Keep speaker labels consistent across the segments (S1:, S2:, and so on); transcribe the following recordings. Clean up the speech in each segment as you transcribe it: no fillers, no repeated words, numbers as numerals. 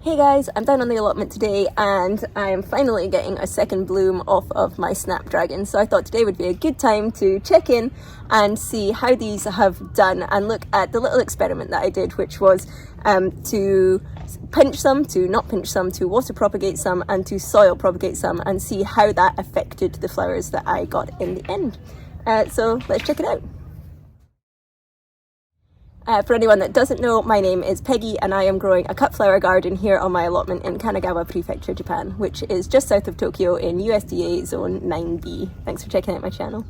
S1: Hey guys, I'm down on the allotment today and I am finally getting a second bloom off of my Snapdragon, so I thought today would be a good time to check in and see how these have done and look at the little experiment that I did, which was to pinch some, to not pinch some, to water propagate some and to soil propagate some, and see how that affected the flowers that I got in the end. So let's check it out. For anyone that doesn't know, my name is Peggy and I am growing a cut flower garden here on my allotment in Kanagawa Prefecture, Japan, which is just south of Tokyo in USDA Zone 9B. Thanks for checking out my channel.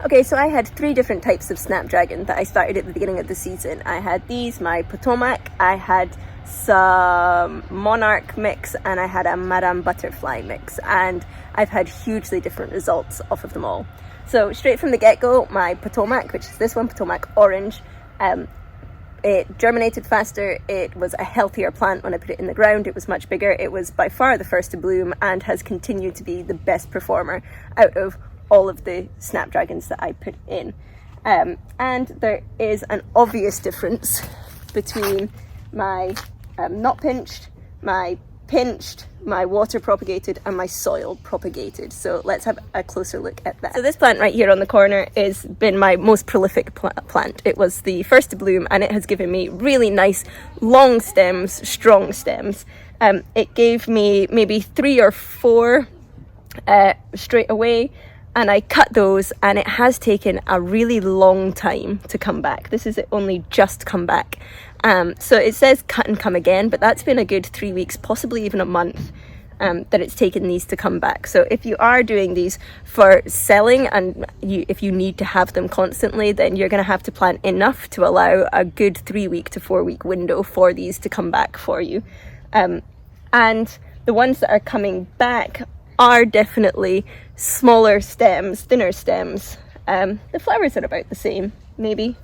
S1: Okay, so I had three different types of Snapdragon that I started at the beginning of the season. I had these, my Potomac, I had some Monarch mix, and I had a Madame Butterfly mix, and I've had hugely different results off of them all. So straight from the get-go, my Potomac, which is this one, Potomac Orange, it germinated faster, it was a healthier plant when I put it in the ground, it was much bigger, it was by far the first to bloom and has continued to be the best performer out of all of the Snapdragons that I put in. And there is an obvious difference between my not pinched, my pinched, my water propagated and my soil propagated. So let's have a closer look at that. So this plant right here on the corner has been my most prolific plant. It was the first to bloom and it has given me really nice long stems, strong stems. It gave me maybe 3 or 4 straight away, and I cut those and it has taken a really long time to come back. This is only just come back. So it says cut and come again, but that's been a good 3 weeks, possibly even a month, that it's taken these to come back. So if you are doing these for selling and if you need to have them constantly, then you're going to have to plant enough to allow a good 3 week to 4 week window for these to come back for you. And the ones that are coming back are definitely smaller stems, thinner stems. The flowers are about the same, maybe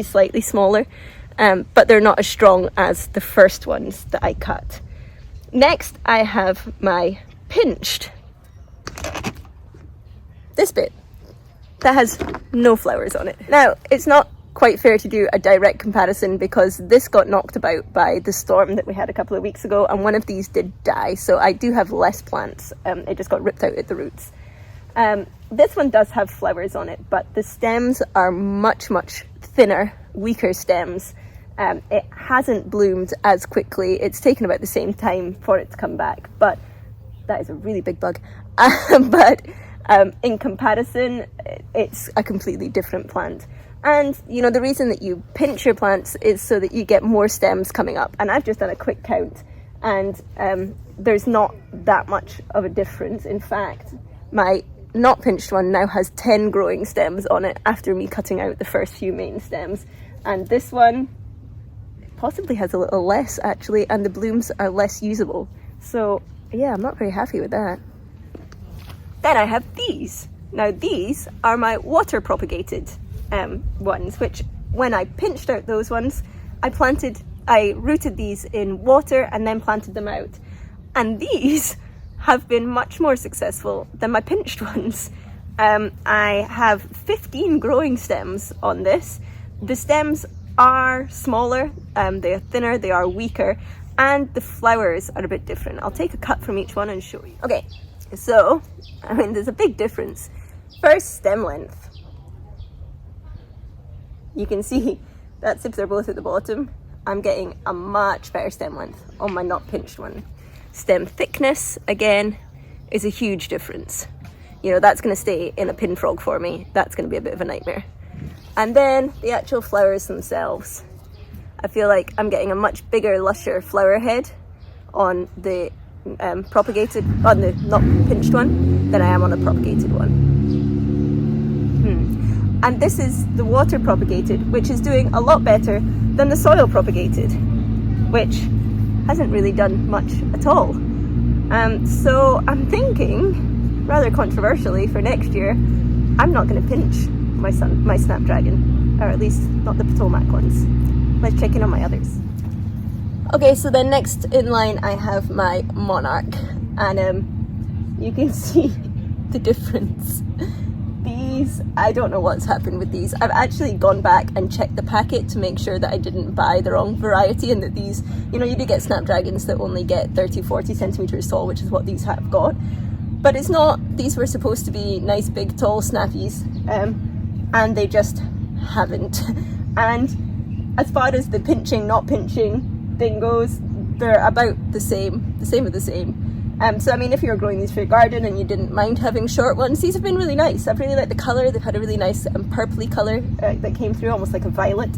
S1: slightly smaller. But they're not as strong as the first ones that I cut. Next, I have my pinched. This bit that has no flowers on it. Now, it's not quite fair to do a direct comparison because this got knocked about by the storm that we had a couple of weeks ago, and one of these did die, so I do have less plants. It just got ripped out at the roots. This one does have flowers on it, but the stems are much thinner, weaker stems. It hasn't bloomed as quickly. It's taken about the same time for it to come back, but that is a really big bug. But in comparison, it's a completely different plant. And you know, the reason that you pinch your plants is so that you get more stems coming up. And I've just done a quick count, and there's not that much of a difference. In fact, my not pinched one now has 10 growing stems on it after me cutting out the first few main stems. And this one possibly has a little less actually, and the blooms are less usable. So yeah, I'm not very happy with that. Then I have these. Now these are my water propagated ones, which when I pinched out those ones, I rooted these in water and then planted them out. And these have been much more successful than my pinched ones. I have 15 growing stems on this. The stems are smaller, they are thinner, they are weaker, and the flowers are a bit different. I'll take a cut from each one and show you. Okay, so, I mean, there's a big difference. First, stem length. You can see that's if they're both at the bottom. I'm getting a much better stem length on my not pinched one. Stem thickness, again, is a huge difference. You know, that's going to stay in a pin frog for me. That's going to be a bit of a nightmare. And then the actual flowers themselves. I feel like I'm getting a much bigger, lusher flower head on the propagated, on the not pinched one, than I am on a propagated one. And this is the water propagated, which is doing a lot better than the soil propagated, which hasn't really done much at all. So I'm thinking, rather controversially, for next year, I'm not going to pinch my Snapdragon, or at least not the Potomac ones. Let's check in on my others. Okay, so then next in line I have my Monarch, and you can see the difference. These these, I don't know what's happened with these. I've actually gone back and checked the packet to make sure that I didn't buy the wrong variety, and that these, you know, you do get Snapdragons that only get 30-40 centimeters tall, which is what these have got. But it's not. These were supposed to be nice, big, tall snappies, and they just haven't. And as far as the pinching, not pinching thing goes, they're about the same of the same. So I mean, if you're growing these for your garden and you didn't mind having short ones, these have been really nice. I've really liked the colour. They've had a really nice purpley colour that came through, almost like a violet.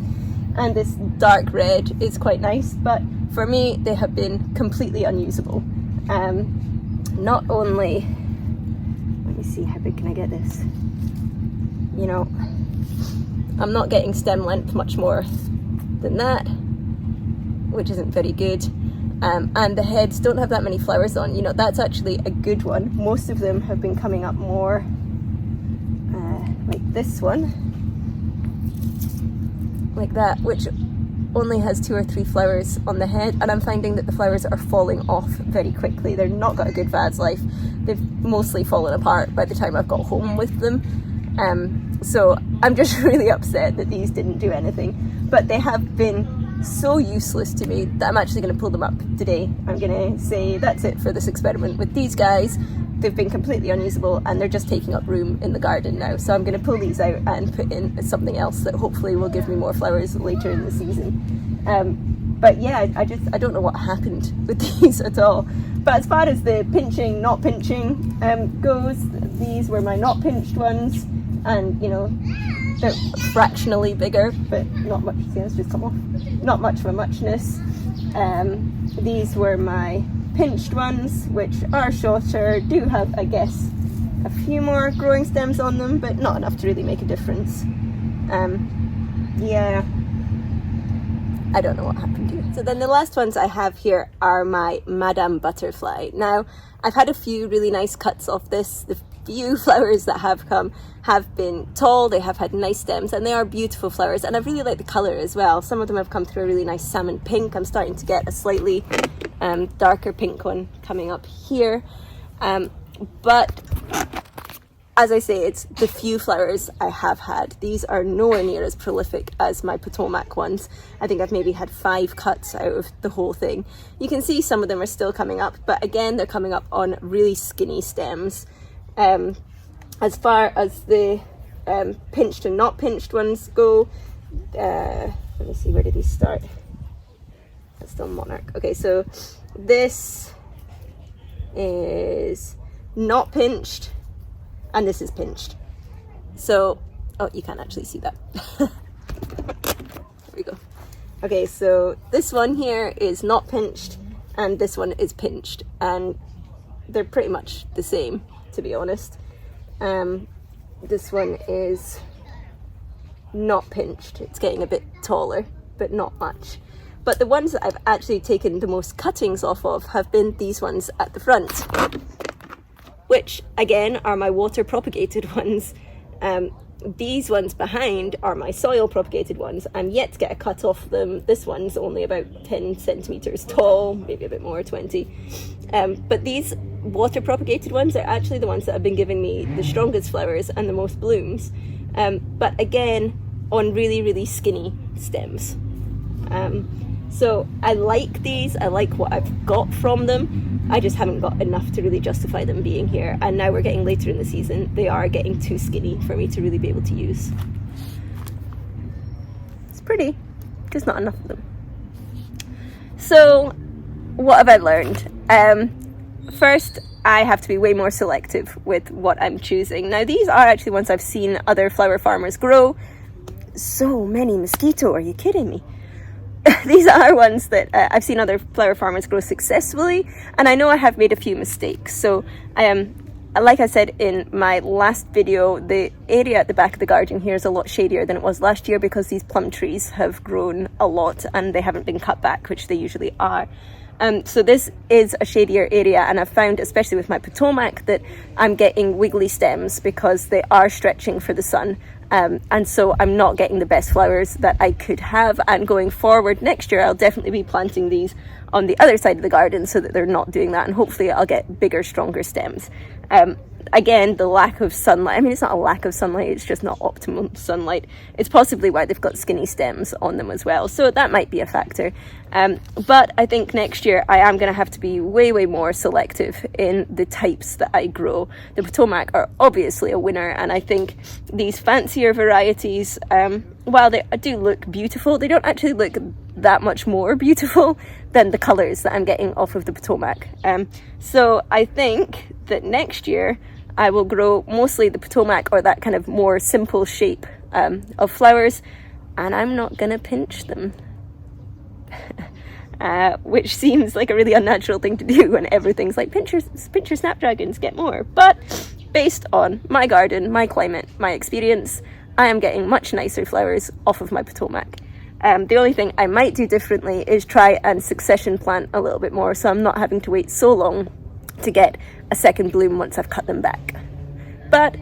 S1: And this dark red is quite nice, but for me, they have been completely unusable. Not only, let me see, how big can I get this? You know, I'm not getting stem length much more than that, which isn't very good. And the heads don't have that many flowers on. You know, that's actually a good one. Most of them have been coming up more like this one, like that, which only has 2 or 3 flowers on the head, and I'm finding that the flowers are falling off very quickly. They're not got a good vad's life. They've mostly fallen apart by the time I've got home with them. So I'm just really upset that these didn't do anything, but they have been so useless to me that I'm actually going to pull them up today. I'm going to say that's it for this experiment with these guys. They've been completely unusable and they're just taking up room in the garden now. So I'm going to pull these out and put in something else that hopefully will give me more flowers later in the season. But yeah, I don't know what happened with these at all. But as far as the pinching, not pinching goes, these were my not pinched ones, and you know, they're fractionally bigger, but not much. See, it's just come off. Not much of a muchness. These were my pinched ones, which are shorter, do have, I guess, a few more growing stems on them, but not enough to really make a difference. Yeah, I don't know what happened here. So then the last ones I have here are my Madame Butterfly. Now, I've had a few really nice cuts off this. The few flowers that have come have been tall, they have had nice stems, and they are beautiful flowers, and I really like the colour as well. Some of them have come through a really nice salmon pink. I'm starting to get a slightly darker pink one coming up here. But as I say, it's the few flowers I have had. These are nowhere near as prolific as my Potomac ones. I think I've maybe had 5 cuts out of the whole thing. You can see some of them are still coming up, but again, they're coming up on really skinny stems. As far as the pinched and not pinched ones go, let me see, where did these start? That's still Monarch. Okay, so this is not pinched, and this is pinched. So, oh, you can't actually see that. There we go. Okay, so this one here is not pinched, and this one is pinched, and they're pretty much the same, to be honest. This one is not pinched. It's getting a bit taller, but not much. But the ones that I've actually taken the most cuttings off of have been these ones at the front, which again are my water propagated ones. These ones behind are my soil propagated ones. I'm yet to get a cut off them. This one's only about 10 centimeters tall, maybe a bit more, 20. But these water propagated ones are actually the ones that have been giving me the strongest flowers and the most blooms. But again, on really, really skinny stems. So I like these, I like what I've got from them. I just haven't got enough to really justify them being here. And now we're getting later in the season, they are getting too skinny for me to really be able to use. It's pretty, just not enough of them. So what have I learned? First, I have to be way more selective with what I'm choosing. Now, these are actually ones I've seen other flower farmers grow. So many mosquito, are you kidding me? These are ones that I've seen other flower farmers grow successfully, and I know I have made a few mistakes. So like I said in my last video, the area at the back of the garden here is a lot shadier than it was last year because these plum trees have grown a lot and they haven't been cut back, which they usually are. So this is a shadier area, and I've found, especially with my Potomac, that I'm getting wiggly stems because they are stretching for the sun. And so I'm not getting the best flowers that I could have, and going forward next year I'll definitely be planting these on the other side of the garden so that they're not doing that, and hopefully I'll get bigger, stronger stems. again, the lack of sunlight. I mean, it's not a lack of sunlight, it's just not optimum sunlight. It's possibly why they've got skinny stems on them as well. So that might be a factor. But I think next year I am going to have to be way more selective in the types that I grow. The Potomac are obviously a winner, and I think these fancier varieties, while they do look beautiful, they don't actually look that much more beautiful than the colours that I'm getting off of the Potomac. So I think that next year I will grow mostly the Potomac, or that kind of more simple shape of flowers, and I'm not going to pinch them. Which seems like a really unnatural thing to do when everything's like pinch your snapdragons, get more. But based on my garden, my climate, my experience, I am getting much nicer flowers off of my Potomac. The only thing I might do differently is try and succession plant a little bit more, so I'm not having to wait so long to get a second bloom once I've cut them back. But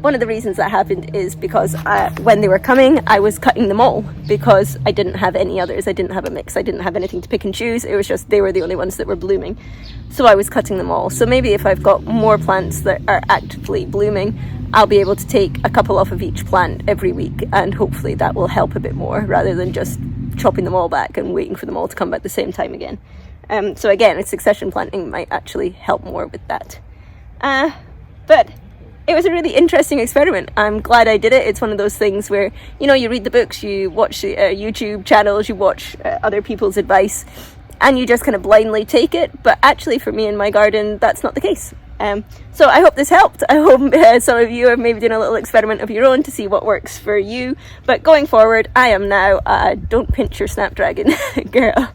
S1: one of the reasons that happened is because when they were coming, I was cutting them all because I didn't have any others. I didn't have a mix. I didn't have anything to pick and choose. It was just they were the only ones that were blooming. So I was cutting them all. So maybe if I've got more plants that are actively blooming, I'll be able to take a couple off of each plant every week, and hopefully that will help a bit more rather than just chopping them all back and waiting for them all to come back at the same time again. So again, a succession planting might actually help more with that. But it was a really interesting experiment. I'm glad I did it. It's one of those things where, you know, you read the books, you watch YouTube channels, you watch other people's advice, and you just kind of blindly take it. But actually for me in my garden, that's not the case. So I hope this helped. I hope some of you are maybe doing a little experiment of your own to see what works for you. But going forward, I am now don't pinch your snapdragon girl.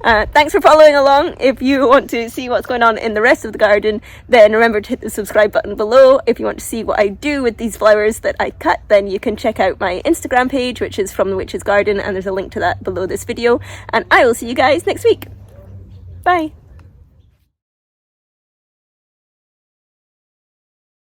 S1: Thanks for following along. If you want to see what's going on in the rest of the garden, then remember to hit the subscribe button below. If you want to see what I do with these flowers that I cut, then you can check out my Instagram page, which is From the Witch's Garden, and there's a link to that below this video. And I will see you guys next week. Bye.